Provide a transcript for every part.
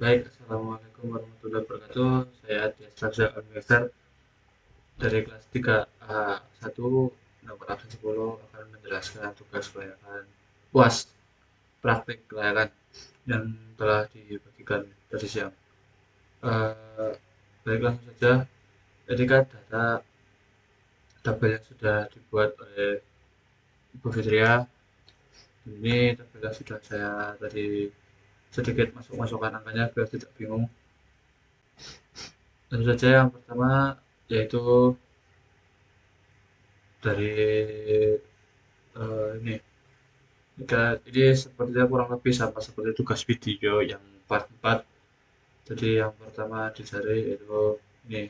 Baik, Assalamualaikum warahmatullahi wabarakatuh. Saya Dias Raja Almegar dari kelas 3A1 nomor absen 10 akan menjelaskan tugas kelayakan UAS praktik kelayakan yang telah dibagikan tadi siang. Eh, Baik, langsung saja. Jadi kan data tabel yang sudah dibuat oleh Ibu Fitria ini tabelnya sudah saya tadi sedikit masuk-masukkan angkanya biar tidak bingung. Tentu saja yang pertama yaitu dari ini ini sepertinya kurang lebih sama seperti tugas video yang part 4. Jadi yang pertama dicari itu ini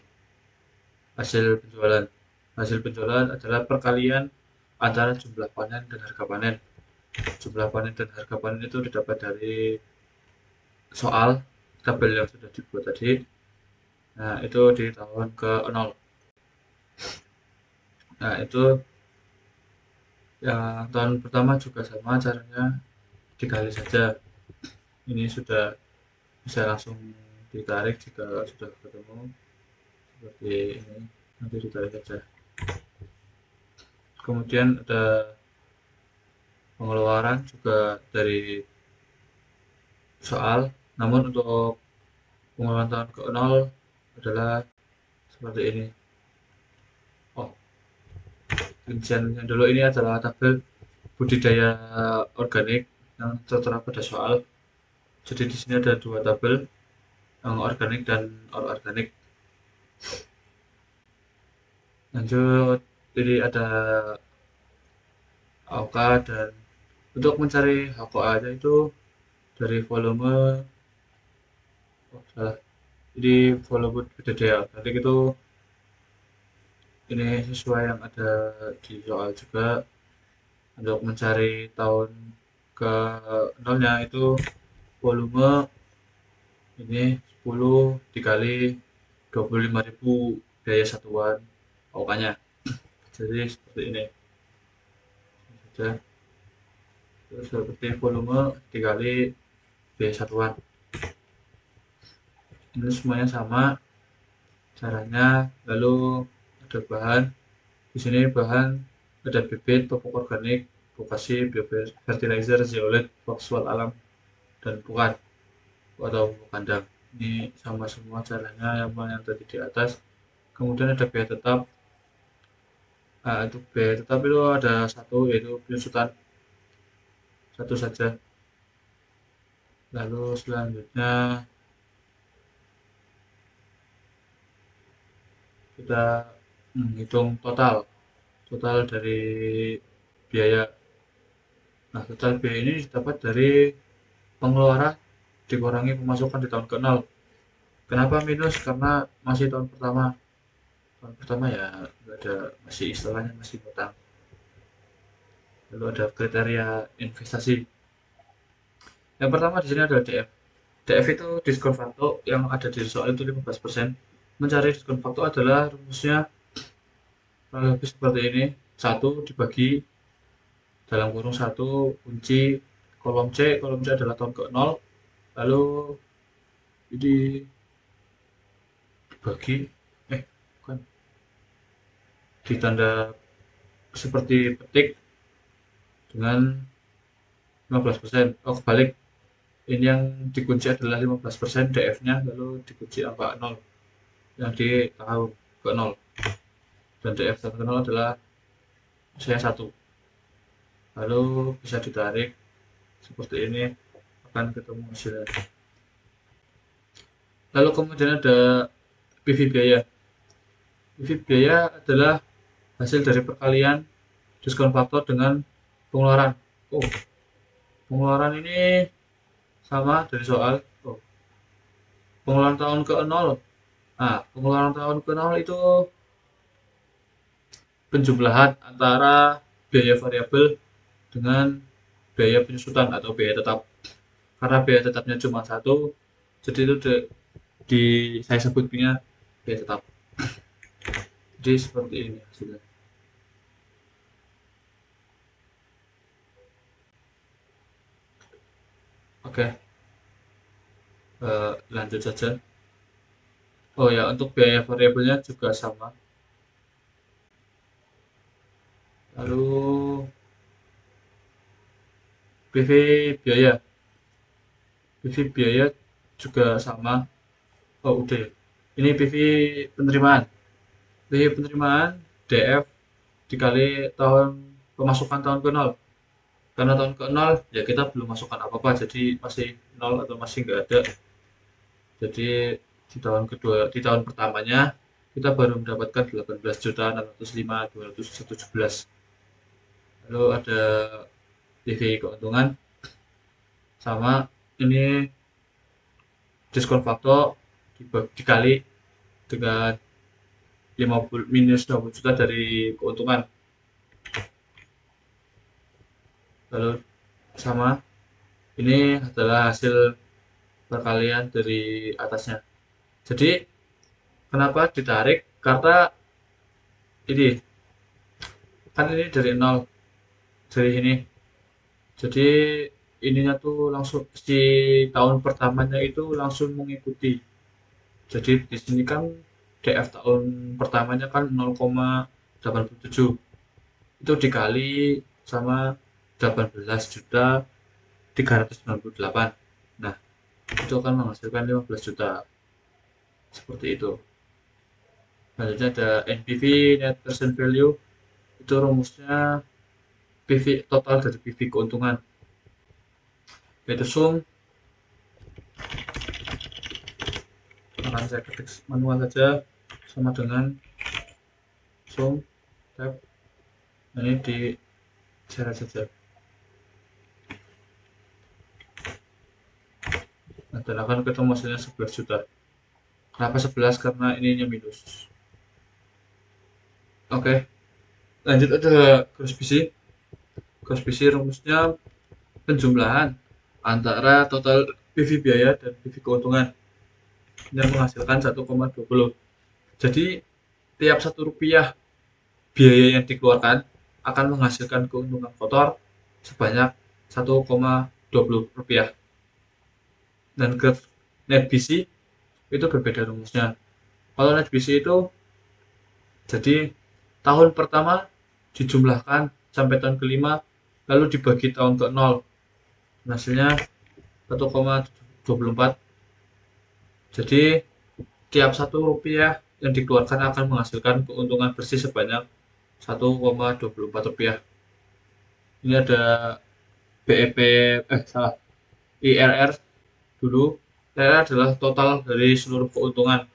hasil penjualan. Hasil penjualan adalah perkalian antara jumlah panen dan harga panen. Jumlah panen dan harga panen itu didapat dari soal tabel yang sudah dibuat tadi. Nah, itu di tahun ke 0. Nah, itu yang tahun pertama juga sama caranya, dikali saja. Ini sudah bisa langsung ditarik jika sudah ketemu seperti ini, nanti ditarik saja. Kemudian ada pengeluaran juga dari soal, namun untuk pengeluaran tahun ke 0 adalah seperti ini. Oh, rincian yang dulu ini adalah tabel budidaya organik yang tertera pada soal. Jadi di sini ada dua tabel, yang organik dan organik. Lanjut, jadi ada AOK, dan untuk mencari HOA nya itu dari volume, oh salah, jadi volume budidaya organik itu ini sesuai yang ada di soal juga. Untuk mencari tahun ke nolnya itu volume ini 10 dikali 25.000 biaya satuan pokoknya. Jadi seperti ini saja. Terus seperti volume dikali biaya satuan, ini semuanya sama caranya. Lalu ada bahan, di sini bahan ada bibit, pupuk organik, vokasi, biofertilizer, zeolit, fosfat alam, dan pukat atau pupuk kandang. Ini sama semua caranya yang tadi di atas. Kemudian ada biaya tetap. Nah, untuk biaya tetap itu ada satu, yaitu penyusutan, satu saja. Lalu selanjutnya kita menghitung total total dari biaya. Nah, total biaya ini didapat dari pengeluaran dikurangi pemasukan di tahun ke-0. Kenapa minus? Karena masih tahun pertama. Tahun pertama ya nggak ada, masih istilahnya masih utang. Lalu ada kriteria investasi. Yang pertama di sini ada DF. DF itu diskon faktor yang ada di soal itu 15%. Mencari diskon faktor adalah rumusnya lebih seperti ini. Satu dibagi dalam kurung satu kunci kolom C adalah tahun ke 0, lalu ini dibagi, bukan, ditanda seperti petik dengan 15%. Oh kebalik, ini yang dikunci adalah 15% DF-nya, lalu dikunci angka 0 yang di tahun ke 0, dan DF tahun ke 0 adalah saya satu. Lalu bisa ditarik seperti ini, akan ketemu hasilnya. Lalu kemudian ada PV biaya. PV biaya adalah hasil dari perkalian diskon faktor dengan pengeluaran. Oh, pengeluaran ini sama dari soal. Oh, pengeluaran tahun ke 0. Nah, pengeluaran tahun ke 0 itu penjumlahan antara biaya variabel dengan biaya penyusutan atau biaya tetap. Karena biaya tetapnya cuma satu, jadi itu di saya sebutnya biaya tetap. Jadi seperti ini hasilnya. Oke, Lanjut saja. Oh ya, untuk biaya variabelnya juga sama. Lalu PV biaya. PV biaya juga sama. Oh, udah ya. Ini PV penerimaan. PV penerimaan DF dikali tahun pemasukan tahun ke nol. Karena tahun ke nol ya kita belum masukkan apa-apa, jadi masih nol atau masih nggak ada. Jadi di tahun kedua, di tahun pertamanya kita baru mendapatkan 18.605.217. Lalu ada PV keuntungan sama ini diskon faktor dikali dengan 50 minus 20 juta dari keuntungan. Lalu sama ini adalah hasil perkalian dari atasnya. Jadi kenapa ditarik? Karena ini kan ini dari nol, dari ini. Jadi ininya tuh langsung si tahun pertamanya itu langsung mengikuti. Jadi di sini kan DF tahun pertamanya kan 0,87, itu dikali sama 18.398. Nah, itu akan menghasilkan 15 juta. Seperti itu. Selanjutnya ada NPV, Net Present Value. Itu rumusnya PV total dari PV keuntungan. Yaitu sum, akan saya ketik manual saja, sama dengan sum tab. Ini di seret saja. Nah, dan akan ketemu hasilnya 11 juta. Kenapa 11? Karena ininya minus. Oke, lanjut ada gross BC. Gross BC rumusnya penjumlahan antara total PV biaya dan PV keuntungan yang menghasilkan 1,20. Jadi tiap Rp1 biaya yang dikeluarkan akan menghasilkan keuntungan kotor sebanyak Rp1,20. Dan graf net BC itu berbeda rumusnya. Kalau net BC itu jadi tahun pertama dijumlahkan sampai tahun kelima, lalu dibagi tahun ke 0. Hasilnya 1,24. Jadi tiap Rp1 yang dikeluarkan akan menghasilkan keuntungan bersih sebanyak Rp1,24. Ini ada BEP, salah, IRR dulu. IRR adalah total dari seluruh keuntungan,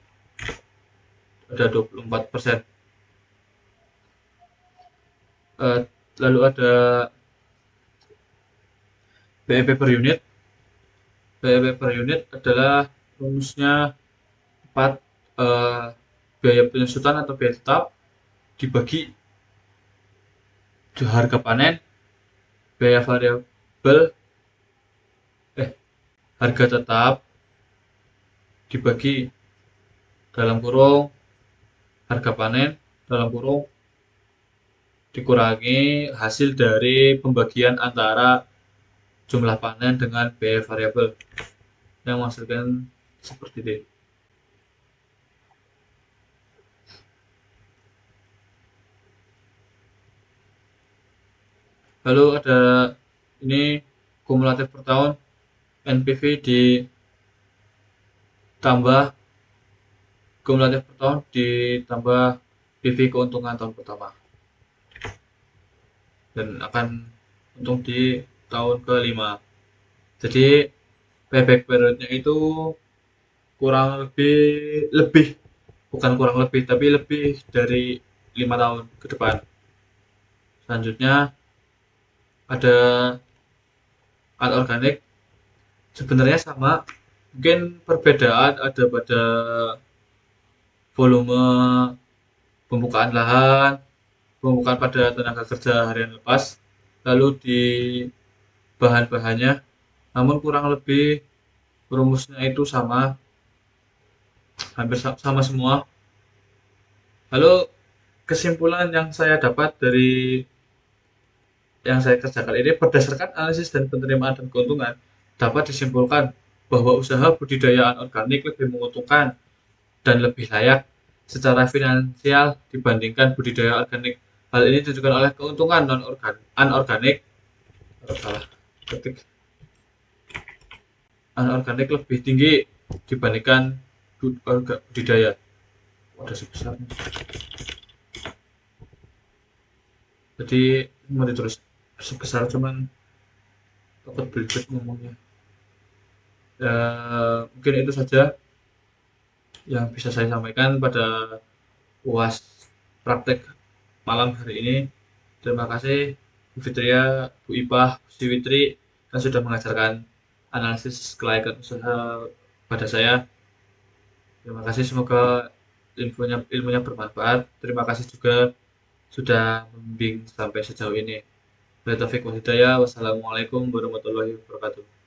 ada 24%. Lalu ada BEP per unit. BEP per unit adalah rumusnya 4, biaya penyusutan atau biaya tetap dibagi harga panen, biaya variabel, harga tetap dibagi dalam kurung harga panen dalam kurung dikurangi hasil dari pembagian antara jumlah panen dengan biaya variabel yang menghasilkan seperti ini. Lalu ada ini kumulatif per tahun, NPV ditambah kumulatif per tahun ditambah PV keuntungan tahun pertama, dan akan untung di tahun ke-5. Jadi payback periodnya itu kurang lebih bukan kurang lebih tapi lebih dari 5 tahun ke depan. Selanjutnya ada anorganik, sebenarnya sama, mungkin perbedaan ada pada volume pembukaan lahan, pembukaan pada tenaga kerja harian lepas, lalu di bahan-bahannya, namun kurang lebih rumusnya itu sama, hampir sama semua. Lalu kesimpulan yang saya dapat dari yang saya kerjakan ini berdasarkan analisis dan penerimaan dan keuntungan, dapat disimpulkan bahwa usaha budidaya anorganik lebih menguntungkan dan lebih layak secara finansial dibandingkan budidaya organik. Hal ini ditunjukkan oleh keuntungan anorganik salah ketik anorganik lebih tinggi dibandingkan budidaya. Waduh sebesar. Jadi mau ditulis sebesar cuman takut belibet ngomongnya. Ya, mungkin itu saja yang bisa saya sampaikan pada UAS praktek malam hari ini. Terima kasih Bu Fitria, Bu Ipah, Bu Siwitri yang sudah mengajarkan analisis kelayakan usaha pada saya. Terima kasih, semoga ilmunya bermanfaat. Terima kasih juga sudah membimbing sampai sejauh ini. Wassalamualaikum warahmatullahi wabarakatuh.